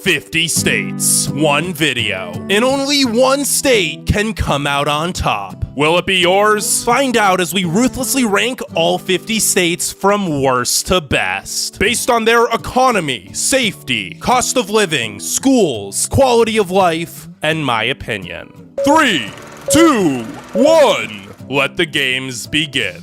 50 states, one video, and only one state can come out on top. Will it be yours? Find out as we ruthlessly rank all 50 states from worst to best, based on their economy, safety, cost of living, schools, quality of life, and my opinion. 3, 2, 1, let the games begin.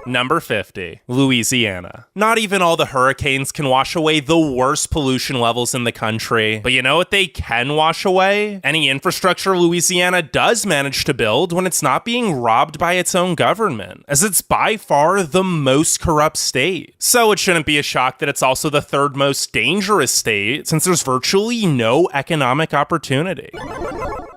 Number 50, Louisiana. Not even all the hurricanes can wash away the worst pollution levels in the country, but you know what they can wash away? Any infrastructure Louisiana does manage to build when it's not being robbed by its own government, as it's by far the most corrupt state. So it shouldn't be a shock that it's also the third most dangerous state, since there's virtually no economic opportunity.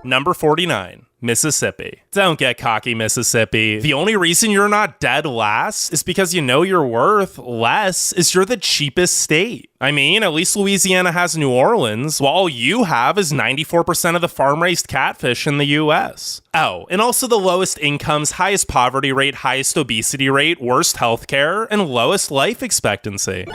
Number 49. Mississippi. Don't get cocky, Mississippi. The only reason you're not dead last is because you know your worth less is you're the cheapest state. I mean, at least Louisiana has New Orleans, while all you have is 94% of the farm-raised catfish in the US. Oh, and also the lowest incomes, highest poverty rate, highest obesity rate, worst healthcare, and lowest life expectancy.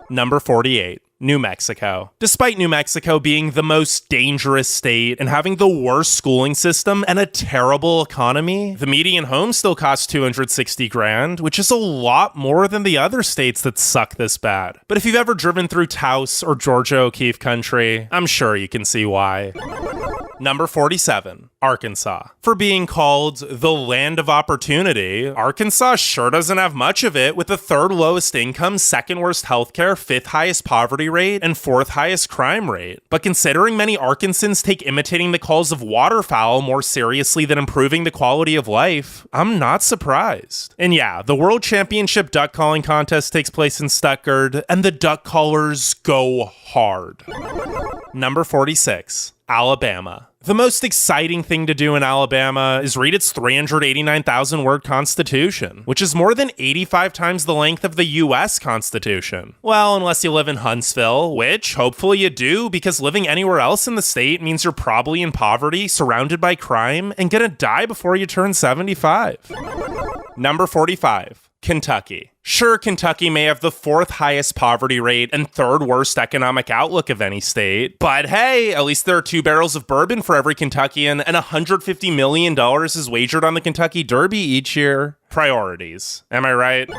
Number 48. New Mexico. Despite New Mexico being the most dangerous state and having the worst schooling system and a terrible economy, the median home still costs $260,000, which is a lot more than the other states that suck this bad. But if you've ever driven through Taos or Georgia O'Keeffe country, I'm sure you can see why. Number 47, Arkansas. For being called the land of opportunity, Arkansas sure doesn't have much of it, with the third lowest income, second worst healthcare, fifth highest poverty rate, and fourth highest crime rate. But considering many Arkansans take imitating the calls of waterfowl more seriously than improving the quality of life, I'm not surprised. And yeah, the World Championship duck calling contest takes place in Stuttgart, and the duck callers go hard. Number 46, Alabama. The most exciting thing to do in Alabama is read its 389,000 word constitution, which is more than 85 times the length of the US Constitution. Well, unless you live in Huntsville, which hopefully you do, because living anywhere else in the state means you're probably in poverty, surrounded by crime, and gonna die before you turn 75. Number 45, Kentucky. Sure, Kentucky may have the fourth highest poverty rate and third worst economic outlook of any state, but hey, at least there are 2 barrels of bourbon for every Kentuckian, and $150 million is wagered on the Kentucky Derby each year. Priorities, am I right?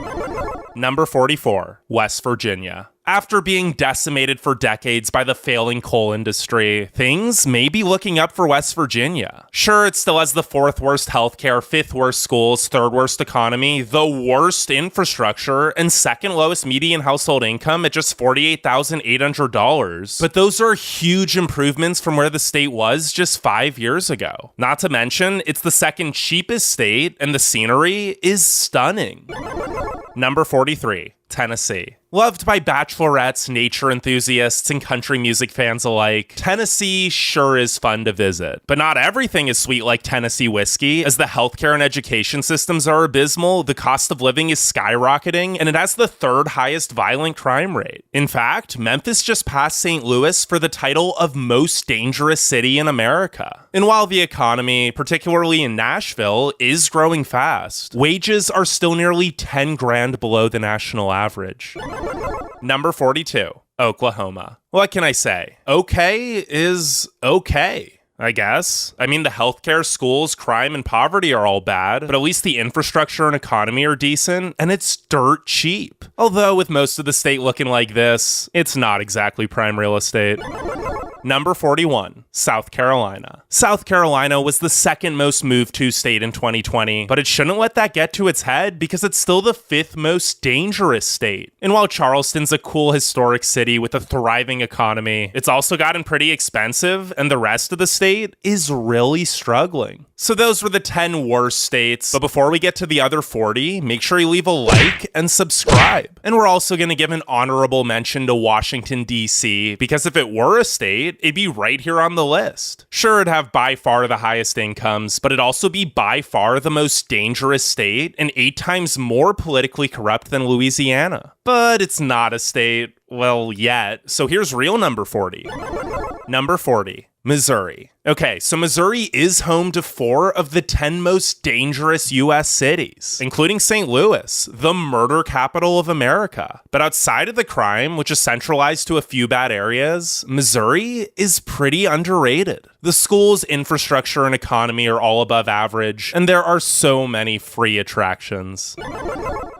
Number 44, West Virginia. After being decimated for decades by the failing coal industry, things may be looking up for West Virginia. Sure, it still has the fourth worst healthcare, fifth worst schools, third worst economy, the worst infrastructure, and second lowest median household income at just $48,800. But those are huge improvements from where the state was just 5 years ago. Not to mention, it's the second cheapest state, and the scenery is stunning. Number 43, Tennessee. Loved by bachelorettes, nature enthusiasts, and country music fans alike, Tennessee sure is fun to visit. But not everything is sweet like Tennessee whiskey, as the healthcare and education systems are abysmal, the cost of living is skyrocketing, and it has the third highest violent crime rate. In fact, Memphis just passed St. Louis for the title of most dangerous city in America. And while the economy, particularly in Nashville, is growing fast, wages are still nearly $10,000 below the national average. Number 42, Oklahoma. What can I say? Okay is okay, I guess. I mean, the healthcare, schools, crime, and poverty are all bad, but at least the infrastructure and economy are decent, and it's dirt cheap. Although with most of the state looking like this, it's not exactly prime real estate. Number 41, South Carolina. South Carolina was the second most moved to state in 2020, but it shouldn't let that get to its head because it's still the fifth most dangerous state. And while Charleston's a cool historic city with a thriving economy, it's also gotten pretty expensive, and the rest of the state is really struggling. So those were the 10 worst states, but before we get to the other 40, make sure you leave a like and subscribe. And we're also going to give an honorable mention to Washington, D.C., because if it were a state, it'd be right here on the list. Sure, it'd have by far the highest incomes, but it'd also be by far the most dangerous state and 8 times more politically corrupt than Louisiana. But it's not a state, well, yet, so here's real number 40. Number 40, Missouri. Okay, so Missouri is home to 4 of the 10 most dangerous U.S. cities, including St. Louis, the murder capital of America. But outside of the crime, which is centralized to a few bad areas, Missouri is pretty underrated. The schools, infrastructure, and economy are all above average, and there are so many free attractions.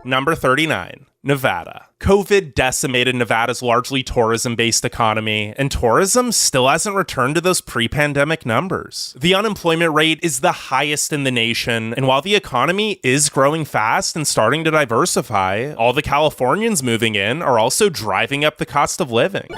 Number 39. Nevada. COVID decimated Nevada's largely tourism-based economy, and tourism still hasn't returned to those pre-pandemic numbers. The unemployment rate is the highest in the nation, and while the economy is growing fast and starting to diversify, all the Californians moving in are also driving up the cost of living.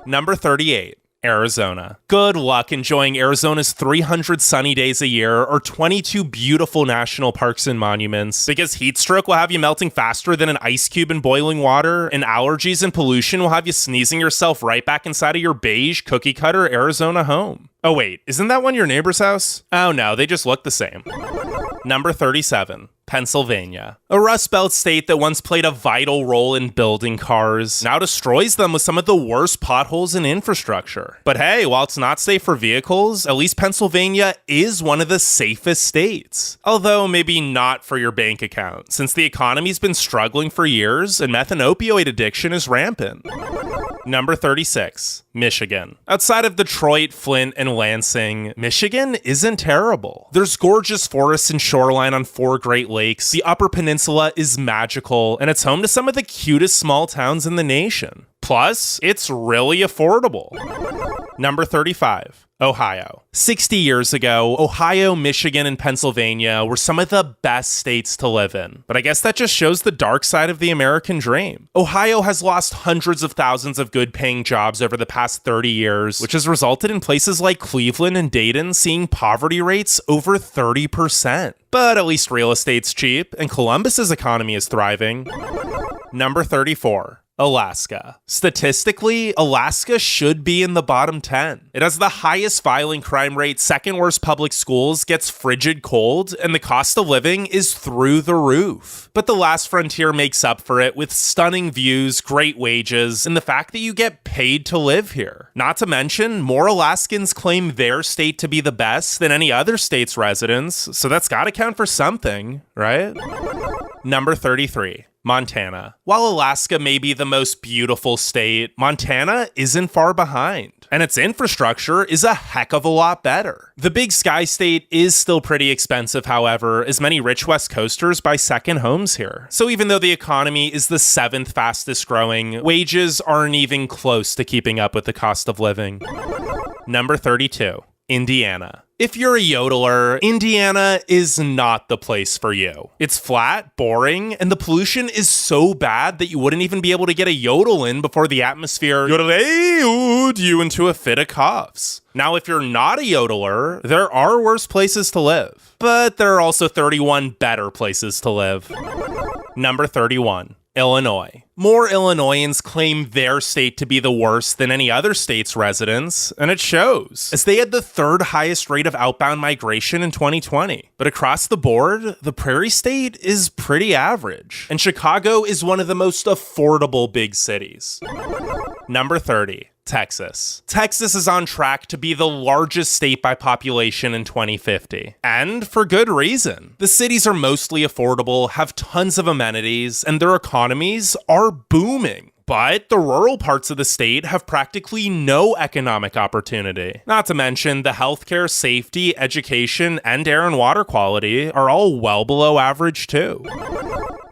Number 38. Arizona. Good luck enjoying Arizona's 300 sunny days a year or 22 beautiful national parks and monuments, because heat stroke will have you melting faster than an ice cube in boiling water, and allergies and pollution will have you sneezing yourself right back inside of your beige cookie cutter Arizona home. Oh wait, isn't that one your neighbor's house? Oh no, they just look the same. Number 37. Pennsylvania. A Rust Belt state that once played a vital role in building cars, now destroys them with some of the worst potholes in infrastructure. But hey, while it's not safe for vehicles, at least Pennsylvania is one of the safest states. Although maybe not for your bank account, since the economy's been struggling for years and meth and opioid addiction is rampant. Number 36. Michigan. Outside of Detroit, Flint, and Lansing, Michigan isn't terrible. There's gorgeous forests and shoreline on 4 Great Lakes, the Upper Peninsula is magical, and it's home to some of the cutest small towns in the nation. Plus, it's really affordable. Number 35. Ohio. 60 years ago, Ohio, Michigan, and Pennsylvania were some of the best states to live in. But I guess that just shows the dark side of the American dream. Ohio has lost hundreds of thousands of good-paying jobs over the past 30 years, which has resulted in places like Cleveland and Dayton seeing poverty rates over 30%. But at least real estate's cheap, and Columbus's economy is thriving. Number 34. Alaska. Statistically, Alaska should be in the bottom 10. It has the highest violent crime rate, second worst public schools, gets frigid cold, and the cost of living is through the roof. But the last frontier makes up for it with stunning views, great wages, and the fact that you get paid to live here. Not to mention, more Alaskans claim their state to be the best than any other state's residents, so that's gotta count for something, right? Number 33. Montana. While Alaska may be the most beautiful state, Montana isn't far behind, and its infrastructure is a heck of a lot better. The Big Sky State is still pretty expensive, however, as many rich West Coasters buy second homes here. So even though the economy is the 7th fastest growing, wages aren't even close to keeping up with the cost of living. Number 32. Indiana. If you're a yodeler, Indiana is not the place for you. It's flat, boring, and the pollution is so bad that you wouldn't even be able to get a yodel in before the atmosphere yodeled you into a fit of coughs. Now, if you're not a yodeler, there are worse places to live, but there are also 31 better places to live. Number 31. Illinois. More Illinoisans claim their state to be the worst than any other state's residents, and it shows, as they had the 3rd highest rate of outbound migration in 2020. But across the board, the Prairie State is pretty average, and Chicago is one of the most affordable big cities. Number 30. Texas. Texas is on track to be the largest state by population in 2050. And for good reason. The cities are mostly affordable, have tons of amenities, and their economies are booming. But the rural parts of the state have practically no economic opportunity. Not to mention, the healthcare, safety, education, and air and water quality are all well below average too.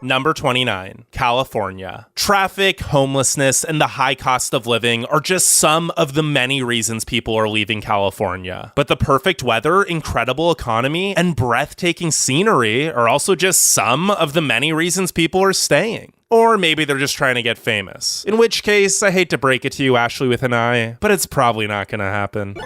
Number 29, California. Traffic, homelessness, and the high cost of living are just some of the many reasons people are leaving California. But the perfect weather, incredible economy, and breathtaking scenery are also just some of the many reasons people are staying. Or maybe they're just trying to get famous. In which case, I hate to break it to you, Ashley with an I, but it's probably not gonna happen.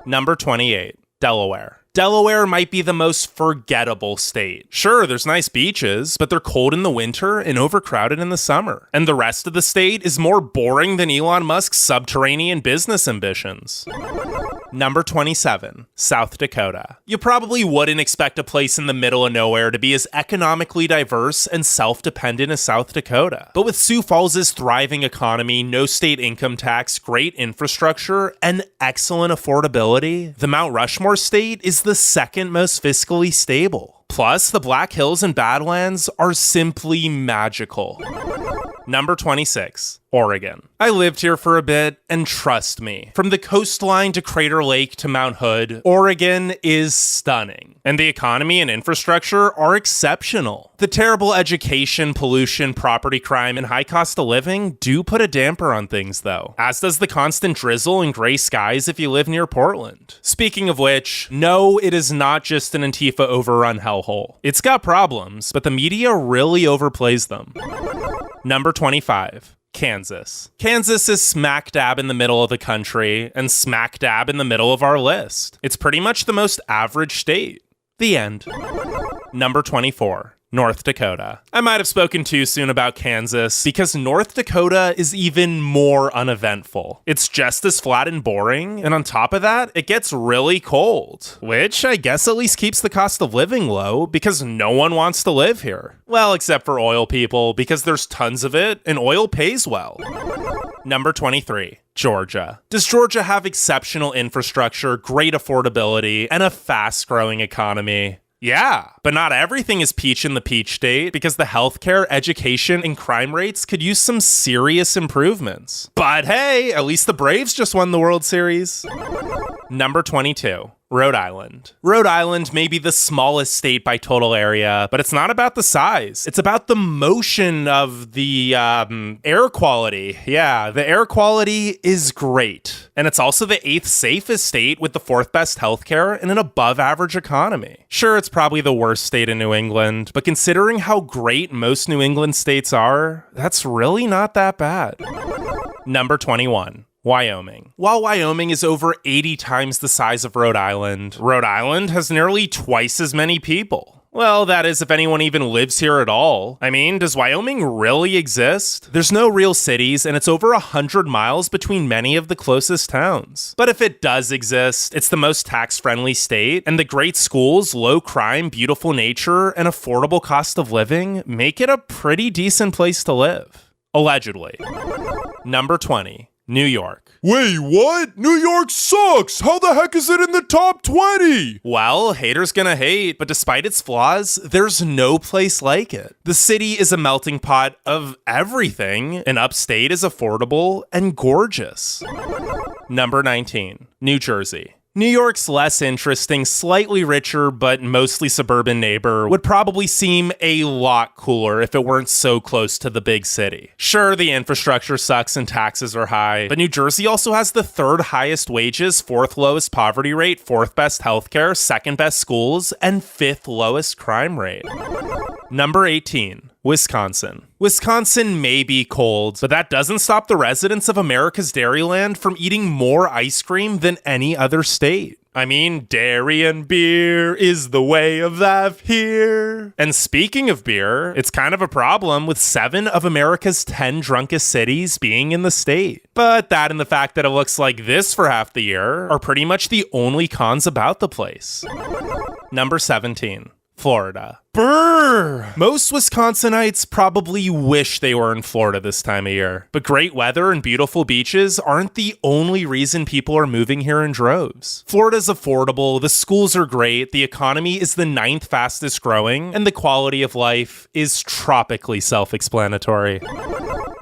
Number 28. Delaware. Delaware might be the most forgettable state. Sure, there's nice beaches, but they're cold in the winter and overcrowded in the summer. And the rest of the state is more boring than Elon Musk's subterranean business ambitions. Number 27, South Dakota. You probably wouldn't expect a place in the middle of nowhere to be as economically diverse and self-dependent as South Dakota. But with Sioux Falls' thriving economy, no state income tax, great infrastructure, and excellent affordability, the Mount Rushmore state is the second most fiscally stable. Plus, the Black Hills and Badlands are simply magical. Number 26, Oregon. I lived here for a bit, and trust me, from the coastline to Crater Lake to Mount Hood, Oregon is stunning. And the economy and infrastructure are exceptional. The terrible education, pollution, property crime, and high cost of living do put a damper on things, though. As does the constant drizzle and gray skies if you live near Portland. Speaking of which, no, it is not just an Antifa overrun hellhole. It's got problems, but the media really overplays them. Number 25, Kansas. Kansas is smack dab in the middle of the country and smack dab in the middle of our list. It's pretty much the most average state. The end. Number 24, North Dakota. I might have spoken too soon about Kansas because North Dakota is even more uneventful. It's just as flat and boring, and on top of that, it gets really cold, which I guess at least keeps the cost of living low because no one wants to live here. Well, except for oil people, because there's tons of it and oil pays well. Number 23, Georgia. Does Georgia have exceptional infrastructure, great affordability, and a fast-growing economy? Yeah, but not everything is peach in the peach state because the healthcare, education, and crime rates could use some serious improvements. But hey, at least the Braves just won the World Series. Number 22, Rhode Island. Rhode Island may be the smallest state by total area, but it's not about the size. It's about the motion of the air quality. Yeah, the air quality is great. And it's also the 8th safest state with the 4th best healthcare and an above average economy. Sure, it's probably the worst state in New England, but considering how great most New England states are, that's really not that bad. Number 21. Wyoming. While Wyoming is over 80 times the size of Rhode Island has nearly twice as many people. Well, that is if anyone even lives here at all. I mean, does Wyoming really exist? There's no real cities, and it's over 100 miles between many of the closest towns. But if it does exist, it's the most tax-friendly state, and the great schools, low crime, beautiful nature, and affordable cost of living make it a pretty decent place to live. Allegedly. Number 20. New York. Wait, what? New York sucks! How the heck is it in the top 20? Well, haters gonna hate, but despite its flaws, there's no place like it. The city is a melting pot of everything, and upstate is affordable and gorgeous. Number 19, New Jersey. New York's less interesting, slightly richer, but mostly suburban neighbor would probably seem a lot cooler if it weren't so close to the big city. Sure, the infrastructure sucks and taxes are high, but New Jersey also has the 3rd highest wages, 4th lowest poverty rate, 4th best healthcare, 2nd best schools, and 5th lowest crime rate. Number 18. Wisconsin. Wisconsin may be cold, but that doesn't stop the residents of America's Dairyland from eating more ice cream than any other state. I mean, dairy and beer is the way of life here. And speaking of beer, it's kind of a problem with 7 of America's 10 drunkest cities being in the state. But that and the fact that it looks like this for half the year are pretty much the only cons about the place. Number 17. Florida. Brr! Most Wisconsinites probably wish they were in Florida this time of year. But great weather and beautiful beaches aren't the only reason people are moving here in droves. Florida's affordable, the schools are great, the economy is the 9th fastest growing, and the quality of life is tropically self-explanatory.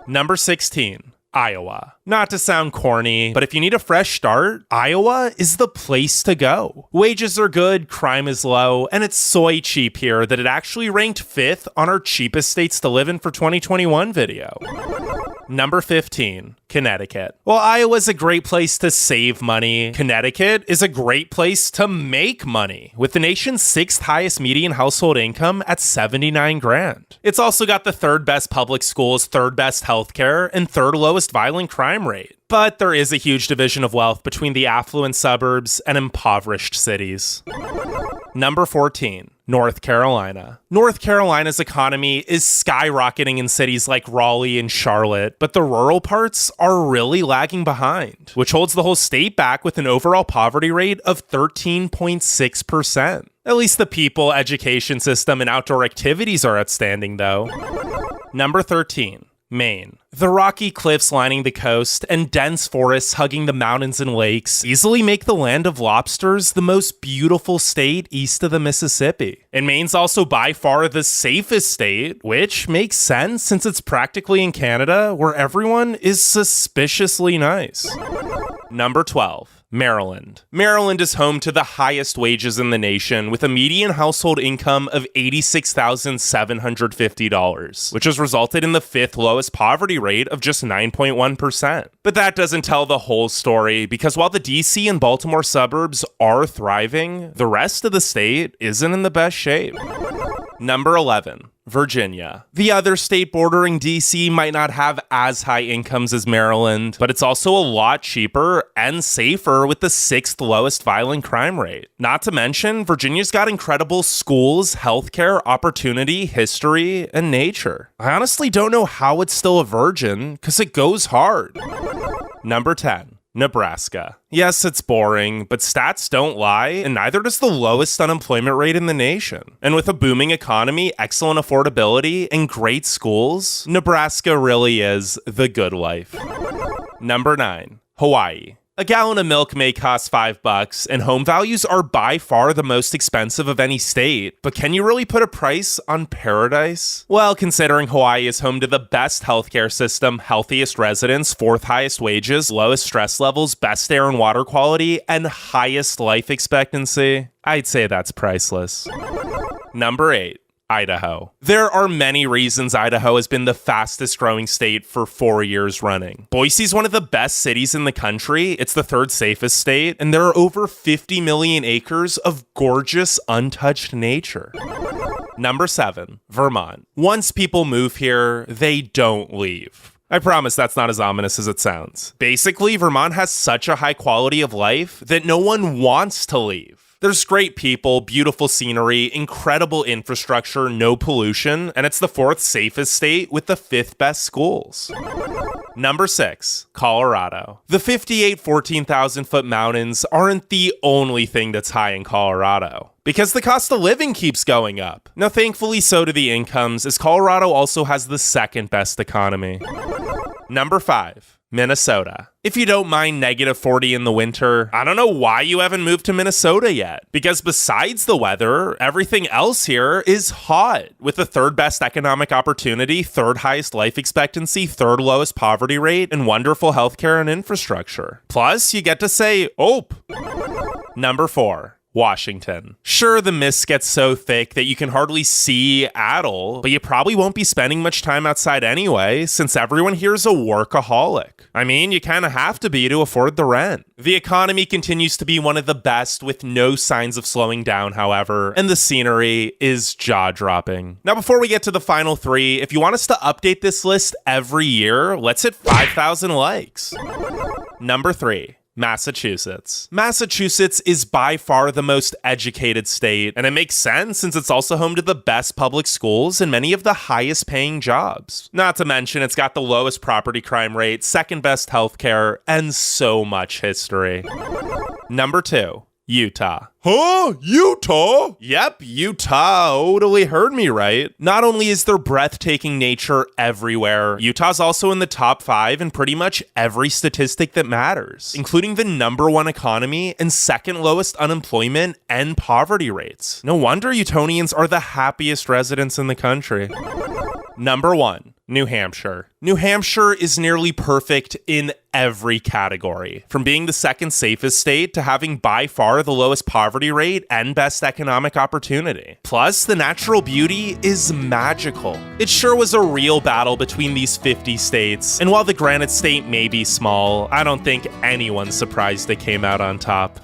Number 16. Iowa. Not to sound corny, but if you need a fresh start, Iowa is the place to go. Wages are good, crime is low, and it's soy cheap here that it actually ranked 5th on our cheapest states to live in for 2021 video. Number 15, Connecticut. While Iowa's a great place to save money, Connecticut is a great place to make money, with the nation's 6th highest median household income at $79,000. It's also got the 3rd best public schools, 3rd best healthcare, and 3rd lowest violent crime rate. But there is a huge division of wealth between the affluent suburbs and impoverished cities. Number 14, North Carolina. North Carolina's economy is skyrocketing in cities like Raleigh and Charlotte, but the rural parts are really lagging behind, which holds the whole state back with an overall poverty rate of 13.6%. At least the people, education system, and outdoor activities are outstanding, though. Number 13, Maine. The rocky cliffs lining the coast and dense forests hugging the mountains and lakes easily make the land of lobsters the most beautiful state east of the Mississippi. And Maine's also by far the safest state, which makes sense since it's practically in Canada, where everyone is suspiciously nice. Number 12. Maryland. Maryland is home to the highest wages in the nation, with a median household income of $86,750, which has resulted in the 5th lowest poverty rate of just 9.1%. But that doesn't tell the whole story, because while the DC and Baltimore suburbs are thriving, the rest of the state isn't in the best shape. Number 11. Virginia. The other state bordering DC might not have as high incomes as Maryland, but it's also a lot cheaper and safer with the 6th lowest violent crime rate. Not to mention, Virginia's got incredible schools, healthcare, opportunity, history, and nature. I honestly don't know how it's still a virgin, because it goes hard. Number 10. Nebraska. Yes, it's boring, but stats don't lie, and neither does the lowest unemployment rate in the nation. And with a booming economy, excellent affordability, and great schools, Nebraska really is the good life. Number 9. Hawaii. A gallon of milk may cost $5, and home values are by far the most expensive of any state, but can you really put a price on paradise? Well, considering Hawaii is home to the best healthcare system, healthiest residents, 4th highest wages, lowest stress levels, best air and water quality, and highest life expectancy, I'd say that's priceless. Number 8. Idaho. There are many reasons Idaho has been the fastest growing state for 4 years running. Boise's one of the best cities in the country, it's the 3rd safest state, and there are over 50 million acres of gorgeous, untouched nature. Number 7, Vermont. Once people move here, they don't leave. I promise that's not as ominous as it sounds. Basically, Vermont has such a high quality of life that no one wants to leave. There's great people, beautiful scenery, incredible infrastructure, no pollution, and it's the 4th safest state with the 5th best schools. Number 6, Colorado. The 58 14,000-foot mountains aren't the only thing that's high in Colorado, because the cost of living keeps going up. Now, thankfully, so do the incomes, as Colorado also has the 2nd best economy. Number 5. Minnesota. If you don't mind -40 in the winter, I don't know why you haven't moved to Minnesota yet. Because besides the weather, everything else here is hot, with the 3rd best economic opportunity, 3rd highest life expectancy, 3rd lowest poverty rate, and wonderful healthcare and infrastructure. Plus, you get to say, "Ope." Number 4. Washington. Sure, the mist gets so thick that you can hardly see at all, but you probably won't be spending much time outside anyway, since everyone here is a workaholic. I mean, you kind of have to be to afford the rent. The economy continues to be one of the best, with no signs of slowing down, however, and the scenery is jaw-dropping. Now, before we get to the final 3, if you want us to update this list every year, let's hit 5,000 likes. Number 3. Massachusetts. Massachusetts is by far the most educated state, and it makes sense since it's also home to the best public schools and many of the highest paying jobs. Not to mention, it's got the lowest property crime rate, 2nd best healthcare, and so much history. Number 2. Utah. Huh? Utah? Yep, Utah totally heard me right. Not only is there breathtaking nature everywhere, Utah's also in the top 5 in pretty much every statistic that matters, including the number 1 economy and 2nd lowest unemployment and poverty rates. No wonder Utonians are the happiest residents in the country. Number 1. New Hampshire. New Hampshire is nearly perfect in every category, from being the 2nd safest state to having by far the lowest poverty rate and best economic opportunity. Plus, the natural beauty is magical. It sure was a real battle between these 50 states, and while the Granite State may be small, I don't think anyone's surprised it came out on top.